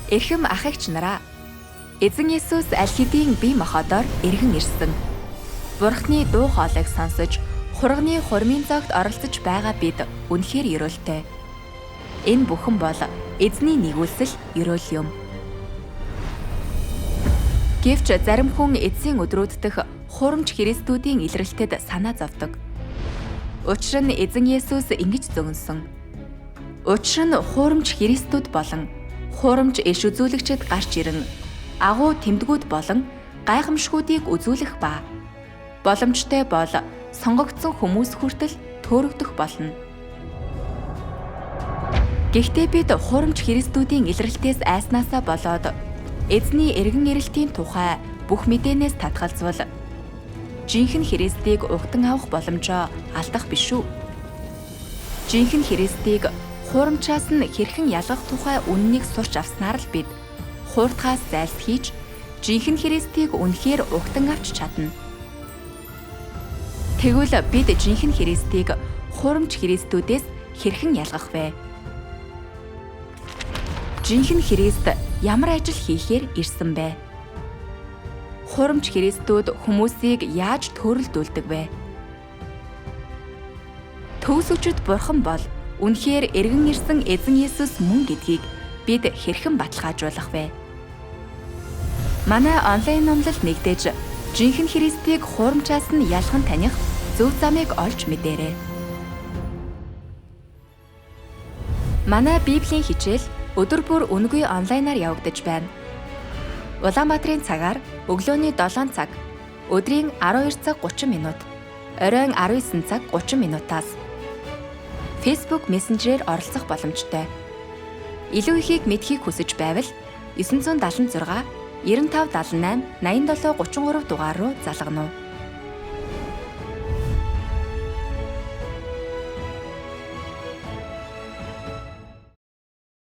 Эрхэм ах эгч нараа, эзэн Есүс аль хэдийн бие махбодоор эргэн ирсэн. Бурхны дуу хоолойг сонсож, хурганы хурмын зогт оролцож байгаа бид үнэхээр ерөөлтэй. Энэ бүхэн бол эзний нэгүүлсэл ерөөл юм. Гэвч зарим хүн эцсийн өдрүүд дэх хурамч Христүүдийн илрэлтэд санаа зовдог. Учир нь эзэн Есүс ингэж зөгнсөн. Учир нь хурамч Христүүд болон хурамч иш үзүүлэгчид гарч ирэн агуу тэмдгүүд болон гайхамшгүүдийг үзүүлэх ба боломжтой бол сонгогдсон хүмүүс хүртэл төөрөгдөх болно. Гэхдээ бид хурамч Христүүдийн илрэлтээс айснаасаа болоод эзний эргэн ирэлтийн тухай бүх мэдээнээс татгалзвал жинхэнэ Христийг угтан авах боломжоо алдах биш үү? Жинхэнэ Христийг хурамчаас нь хэрхэн ялгах тухай үннийг сурч авснаар л бид хууртахаас зайлсхийж жинхэнэ Христийг үнэхээр угтан авч чадна. Тэгвэл бид жинхэнэ Христийг хурамч Христүүдээс хэрхэн ялгах вэ? Жинхэнэ Христ ямар ажил хийхээр ирсэн бэ? Хурамч Христүүд хүмүүсийг яаж төөрөлдүүлдэг вэ? Төгсөгчд Бурхан бол үнэхээр эргэн ирсэн эзэн Есүс мөн гэдгийг бид хэрхэн баталгаажуулах вэ? Манай онлайн номлолд нэгдэж жинхэнэ Христийг хурамчаас нь ялхан таних зөв замыг олж мэдээрэй. Манай Библийн хичээл өдөр бүр үнэгүй онлайнаар явагдаж байна. Улаанбаатарын цагаар өглөөний 7 цаг, өдрийн 12 цаг 30 минут, оройн 19 цаг 30 минутаас Facebook Messenger-ээр оролцох боломжтой. Илүү ихийг мэдхийг хүсэж байвал 976 9578 8733 дугаар руу залгана уу.